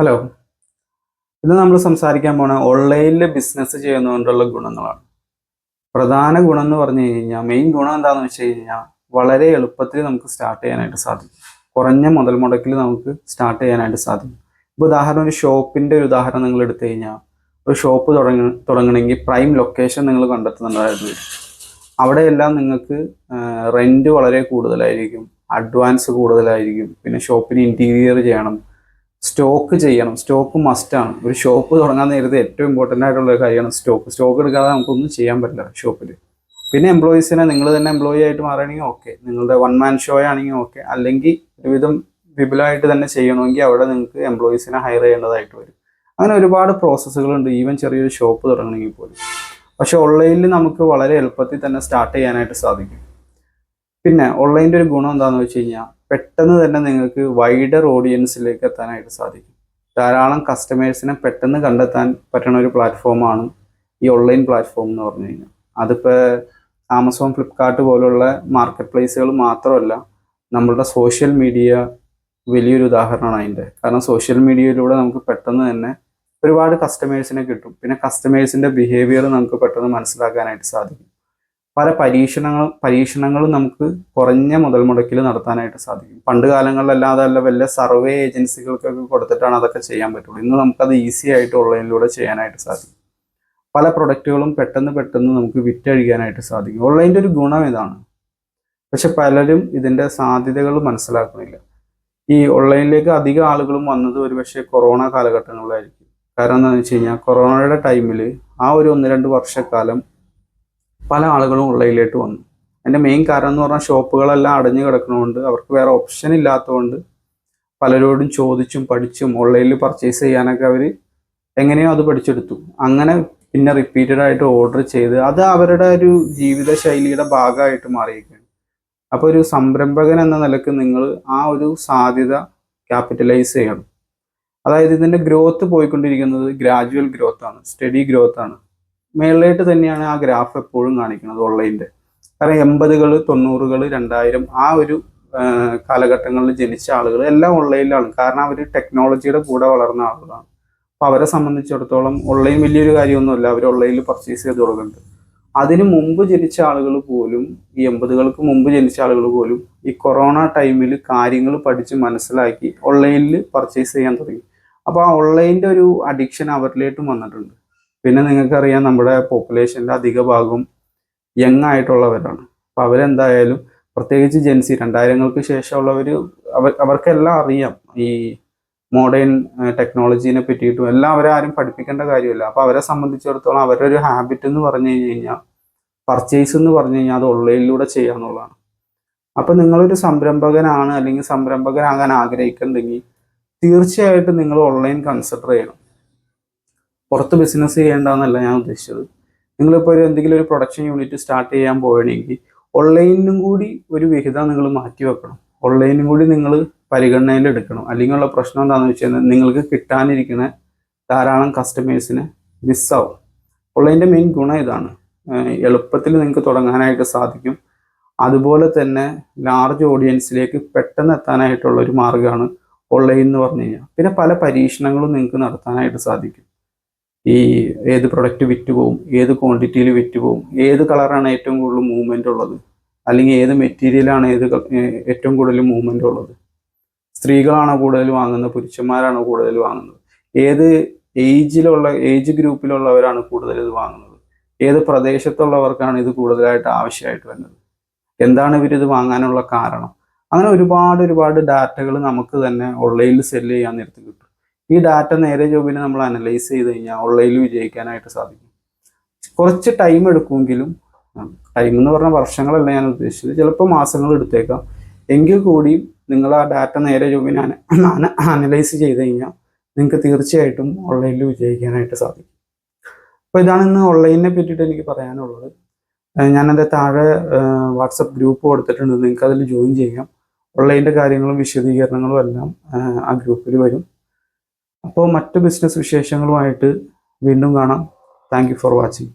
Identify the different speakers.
Speaker 1: Hello, ഇന്ന് നമ്മൾ സംസാരിക്കാൻ പോണ ഓൺലൈനിൽ ബിസിനസ് ചെയ്യുന്നതുകൊണ്ടുള്ള ഗുണങ്ങളാണ്. പ്രധാന ഗുണം എന്ന് പറഞ്ഞു കഴിഞ്ഞാൽ, മെയിൻ ഗുണം എന്താണെന്ന് വെച്ച് കഴിഞ്ഞാൽ, വളരെ എളുപ്പത്തിൽ നമുക്ക് സ്റ്റാർട്ട് ചെയ്യാനായിട്ട് സാധിക്കും. കുറഞ്ഞ മുതൽ മുടക്കിൽ നമുക്ക് സ്റ്റാർട്ട് ചെയ്യാനായിട്ട് സാധിക്കും. ഇപ്പോൾ ഉദാഹരണം, ഒരു ഷോപ്പിൻ്റെ ഒരു ഉദാഹരണം നിങ്ങൾ എടുത്തു കഴിഞ്ഞാൽ, ഒരു ഷോപ്പ് തുടങ്ങണമെങ്കിൽ പ്രൈം ലൊക്കേഷൻ നിങ്ങൾ കണ്ടെത്തുന്നുണ്ടായിരുന്നു വരും. അവിടെയെല്ലാം നിങ്ങൾക്ക് റെൻറ്റ് വളരെ കൂടുതലായിരിക്കും, അഡ്വാൻസ് കൂടുതലായിരിക്കും, പിന്നെ ഷോപ്പിന് ഇൻറ്റീരിയർ ചെയ്യണം, സ്റ്റോക്ക് ചെയ്യണം. സ്റ്റോക്ക് മസ്റ്റാണ്. ഒരു ഷോപ്പ് തുടങ്ങാൻ നേരത്തെ ഏറ്റവും ഇമ്പോർട്ടൻ്റ് ആയിട്ടുള്ള കാര്യമാണ് സ്റ്റോക്ക് എടുക്കാതെ നമുക്കൊന്നും ചെയ്യാൻ പറ്റില്ല ഷോപ്പിൽ. പിന്നെ എംപ്ലോയീസിനെ നിങ്ങൾ തന്നെ എംപ്ലോയി ആയിട്ട് മാറുകയാണെങ്കിൽ ഓക്കെ, നിങ്ങളുടെ വൺ മാൻ ഷോ ആണെങ്കിൽ ഓക്കെ, അല്ലെങ്കിൽ ഒരുവിധം വിപുലമായിട്ട് തന്നെ ചെയ്യണമെങ്കിൽ അവിടെ നിങ്ങൾക്ക് എംപ്ലോയീസിനെ ഹയർ ചെയ്യേണ്ടതായിട്ട് വരും. അങ്ങനെ ഒരുപാട് പ്രോസസ്സുകളുണ്ട് ഈവൻ ചെറിയൊരു ഷോപ്പ് തുടങ്ങണമെങ്കിൽ പോലും. പക്ഷെ ഓൺലൈനിൽ നമുക്ക് വളരെ എളുപ്പത്തിൽ തന്നെ സ്റ്റാർട്ട് ചെയ്യാനായിട്ട് സാധിക്കും. പിന്നെ ഓൺലൈൻ്റെ ഒരു ഗുണം എന്താണെന്ന് വെച്ച് കഴിഞ്ഞാൽ, പെട്ടെന്ന് തന്നെ നിങ്ങൾക്ക് വൈഡർ ഓഡിയൻസിലേക്ക് എത്താനായിട്ട് സാധിക്കും. ധാരാളം കസ്റ്റമേഴ്സിനെ പെട്ടെന്ന് കണ്ടെത്താൻ പറ്റുന്ന ഒരു പ്ലാറ്റ്ഫോമാണ് ഈ ഓൺലൈൻ പ്ലാറ്റ്ഫോം എന്ന് പറഞ്ഞു കഴിഞ്ഞാൽ. അതിപ്പോൾ ആമസോൺ, ഫ്ലിപ്കാർട്ട് പോലുള്ള മാർക്കറ്റ് പ്ലേസുകൾ മാത്രമല്ല, നമ്മളുടെ സോഷ്യൽ മീഡിയ വലിയൊരു ഉദാഹരണമാണ് അതിൻ്റെ. കാരണം സോഷ്യൽ മീഡിയയിലൂടെ നമുക്ക് പെട്ടെന്ന് തന്നെ ഒരുപാട് കസ്റ്റമേഴ്സിനെ കിട്ടും. പിന്നെ കസ്റ്റമേഴ്സിൻ്റെ ബിഹേവിയർ നമുക്ക് പെട്ടെന്ന് മനസ്സിലാക്കാനായിട്ട് സാധിക്കും. പല പരീക്ഷണങ്ങളും നമുക്ക് കുറഞ്ഞ മുതൽ മുടക്കിൽ നടത്താനായിട്ട് സാധിക്കും. പണ്ട് കാലങ്ങളിലല്ലാതെ വല്ല സർവേ ഏജൻസികൾക്കൊക്കെ കൊടുത്തിട്ടാണ് അതൊക്കെ ചെയ്യാൻ പറ്റുള്ളൂ. ഇന്ന് നമുക്കത് ഈസി ആയിട്ട് ഓൺലൈനിലൂടെ ചെയ്യാനായിട്ട് സാധിക്കും. പല പ്രൊഡക്റ്റുകളും പെട്ടെന്ന് നമുക്ക് വിറ്റഴിക്കാനായിട്ട് സാധിക്കും. ഓൺലൈൻ്റെ ഒരു ഗുണം ഇതാണ്. പക്ഷെ പലരും ഇതിൻ്റെ സാധ്യതകൾ മനസ്സിലാക്കുന്നില്ല. ഈ ഓൺലൈനിലേക്ക് അധികം ആളുകളും വന്നത് ഒരുപക്ഷെ കൊറോണ കാലഘട്ടങ്ങളിലായിരിക്കും. കാരണം എന്താണെന്ന് വെച്ച് കഴിഞ്ഞാൽ, കൊറോണയുടെ ടൈമിൽ ആ ഒരു 1-2 വർഷക്കാലം പല ആളുകളും ഓൺലൈനിലേക്ക് വന്നു. അതിൻ്റെ മെയിൻ കാരണം എന്ന് പറഞ്ഞാൽ, ഷോപ്പുകളെല്ലാം അടഞ്ഞു കിടക്കുന്നതുകൊണ്ട് അവർക്ക് വേറെ ഓപ്ഷൻ ഇല്ലാത്തതുകൊണ്ട് പലരോടും ചോദിച്ചും പഠിച്ചും ഓൺലൈനിൽ പർച്ചേസ് ചെയ്യാനൊക്കെ അവർ എങ്ങനെയോ അത് പഠിച്ചെടുത്തു. അങ്ങനെ പിന്നെ റിപ്പീറ്റഡ് ആയിട്ട് ഓർഡർ ചെയ്ത് അത് അവരുടെ ഒരു ജീവിതശൈലിയുടെ ഭാഗമായിട്ട് മാറിയിരിക്കുകയാണ്. അപ്പോൾ ഒരു സംരംഭകൻ എന്ന നിലക്ക് നിങ്ങൾ ആ ഒരു സാധ്യത ക്യാപിറ്റലൈസ് ചെയ്യണം. അതായത് ഇതിൻ്റെ ഗ്രോത്ത് പോയിക്കൊണ്ടിരിക്കുന്നത് ഗ്രാജുവൽ ഗ്രോത്ത് ആണ്, സ്റ്റഡി ഗ്രോത്ത് ആണ്. മേളിലായിട്ട് തന്നെയാണ് ആ ഗ്രാഫ് എപ്പോഴും കാണിക്കുന്നത് ഓൺലൈനിൻ്റെ. കാരണം 80-കൾ, 90-കൾ, 2000 ആ ഒരു കാലഘട്ടങ്ങളിൽ ജനിച്ച ആളുകൾ എല്ലാം ഓൺലൈനിലാണ്. കാരണം അവർ ടെക്നോളജിയുടെ കൂടെ വളർന്ന ആളുകളാണ്. അപ്പോൾ അവരെ സംബന്ധിച്ചിടത്തോളം ഓൺലൈൻ വലിയൊരു കാര്യമൊന്നുമല്ല. അവർ ഓൺലൈനിൽ പർച്ചേസ് ചെയ്ത് തുടങ്ങുന്നുണ്ട്. അതിന് മുമ്പ് ജനിച്ച ആളുകൾ പോലും, ഈ 80-കൾക്ക് മുമ്പ് ജനിച്ച ആളുകൾ പോലും ഈ കൊറോണ ടൈമിൽ കാര്യങ്ങൾ പഠിച്ച് മനസ്സിലാക്കി ഓൺലൈനിൽ പർച്ചേസ് ചെയ്യാൻ തുടങ്ങി. അപ്പോൾ ആ ഓൺലൈനിൻ്റെ ഒരു അഡിക്ഷൻ അവരിലേട്ടും വന്നിട്ടുണ്ട്. പിന്നെ നിങ്ങൾക്കറിയാം, നമ്മുടെ പോപ്പുലേഷൻ്റെ അധിക ഭാഗവും യങ് ആയിട്ടുള്ളവരാണ്. അപ്പോൾ അവരെന്തായാലും, പ്രത്യേകിച്ച് ജെൻസി 2000-ങ്ങൾക്ക് ശേഷമുള്ളവർ, അവർക്കെല്ലാം അറിയാം ഈ മോഡേൺ ടെക്നോളജീനെ പറ്റിയിട്ടും എല്ലാം. അവരാരും പഠിപ്പിക്കേണ്ട കാര്യമില്ല. അപ്പോൾ അവരെ സംബന്ധിച്ചിടത്തോളം അവരുടെ ഒരു ഹാബിറ്റ് എന്ന് പറഞ്ഞു കഴിഞ്ഞാൽ, പർച്ചേസ് എന്ന് പറഞ്ഞു കഴിഞ്ഞാൽ അത് ഓൺലൈനിലൂടെ ചെയ്യുക എന്നുള്ളതാണ്. അപ്പോൾ നിങ്ങളൊരു സംരംഭകനാണ്, അല്ലെങ്കിൽ സംരംഭകനാകാൻ ആഗ്രഹിക്കുന്നുണ്ടെങ്കിൽ തീർച്ചയായിട്ടും നിങ്ങൾ ഓൺലൈൻ കൺസിഡർ ചെയ്യണം. പുറത്ത് ബിസിനസ് ചെയ്യേണ്ടെന്നല്ല ഞാൻ ഉദ്ദേശിച്ചത്. നിങ്ങളിപ്പോൾ എന്തെങ്കിലും ഒരു പ്രൊഡക്ഷൻ യൂണിറ്റ് സ്റ്റാർട്ട് ചെയ്യാൻ പോവുകയാണെങ്കിൽ ഓൺലൈനിനും കൂടി ഒരു വിഹിതം നിങ്ങൾ മാറ്റി വെക്കണം. ഓൺലൈനും കൂടി നിങ്ങൾ പരിഗണനയിൽ എടുക്കണം. അല്ലെങ്കിൽ ഉള്ള പ്രശ്നം എന്താണെന്ന് വെച്ച് കഴിഞ്ഞാൽ, നിങ്ങൾക്ക് കിട്ടാനിരിക്കുന്ന ധാരാളം കസ്റ്റമേഴ്സിനെ മിസ്സാവും. ഓൺലൈൻ്റെ മെയിൻ ഗുണം ഇതാണ്. എളുപ്പത്തിൽ നിങ്ങൾക്ക് തുടങ്ങാനായിട്ട് സാധിക്കും. അതുപോലെ തന്നെ ലാർജ് ഓഡിയൻസിലേക്ക് പെട്ടെന്ന് എത്താനായിട്ടുള്ള ഒരു മാർഗ്ഗമാണ് ഓൺലൈൻ എന്ന് പറഞ്ഞു കഴിഞ്ഞാൽ. പിന്നെ പല പരീക്ഷണങ്ങളും നിങ്ങൾക്ക് നടത്താനായിട്ട് സാധിക്കും. ഈ ഏത് പ്രൊഡക്റ്റ് വിറ്റുപോകും, ഏത് ക്വാണ്ടിറ്റിയിൽ വിറ്റുപോകും, ഏത് കളറാണ് ഏറ്റവും കൂടുതൽ മൂവ്മെൻ്റ് ഉള്ളത്, അല്ലെങ്കിൽ ഏത് മെറ്റീരിയലാണ് ഏറ്റവും കൂടുതൽ മൂവ്മെൻ്റ് ഉള്ളത്, സ്ത്രീകളാണോ കൂടുതൽ വാങ്ങുന്നത്, പുരുഷന്മാരാണോ കൂടുതൽ വാങ്ങുന്നത്, ഏത് ഏജ് ഗ്രൂപ്പിലുള്ളവരാണ് കൂടുതൽ ഇത് വാങ്ങുന്നത്, ഏത് പ്രദേശത്തുള്ളവർക്കാണ് ഇത് കൂടുതലായിട്ട് ആവശ്യമായിട്ട് വരുന്നത്, എന്താണ് ഇവരിത് വാങ്ങാനുള്ള കാരണം. അങ്ങനെ ഒരുപാട് ഡാറ്റകൾ നമുക്ക് തന്നെ ഓൺലൈനിൽ സെല്ല് ചെയ്യാൻ നേരത്ത് കിട്ടും. ഈ ഡാറ്റ നേരെ ജോബിനെ നമ്മൾ അനലൈസ് ചെയ്ത് കഴിഞ്ഞാൽ ഓൺലൈനിൽ വിജയിക്കാനായിട്ട് സാധിക്കും. കുറച്ച് ടൈം എടുക്കുമെങ്കിലും, ടൈം എന്ന് പറഞ്ഞാൽ വർഷങ്ങളല്ല ഞാൻ ഉദ്ദേശിച്ചത്, ചിലപ്പോൾ മാസങ്ങൾ എടുത്തേക്കാം. എങ്കിൽ കൂടിയും നിങ്ങൾ ആ ഡാറ്റ നേരെ ജോബിനെ അനലൈസ് ചെയ്ത് കഴിഞ്ഞാൽ നിങ്ങൾക്ക് തീർച്ചയായിട്ടും ഓൺലൈനിൽ വിജയിക്കാനായിട്ട് സാധിക്കും. അപ്പോൾ ഇതാണ് ഇന്ന് ഓൺലൈനിനെ പറ്റിയിട്ട് എനിക്ക് പറയാനുള്ളത്. ഞാനതിൻ്റെ താഴെ വാട്സപ്പ് ഗ്രൂപ്പ് കൊടുത്തിട്ടുണ്ട്, നിങ്ങൾക്ക് അതിൽ ജോയിൻ ചെയ്യാം. ഓൺലൈൻ്റെ കാര്യങ്ങളും വിശദീകരണങ്ങളും എല്ലാം ആ ഗ്രൂപ്പിൽ വരും. അപ്പോൾ മറ്റ് ബിസിനസ് വിശേഷങ്ങളുമായിട്ട് വീണ്ടും കാണാം. Thank you for watching.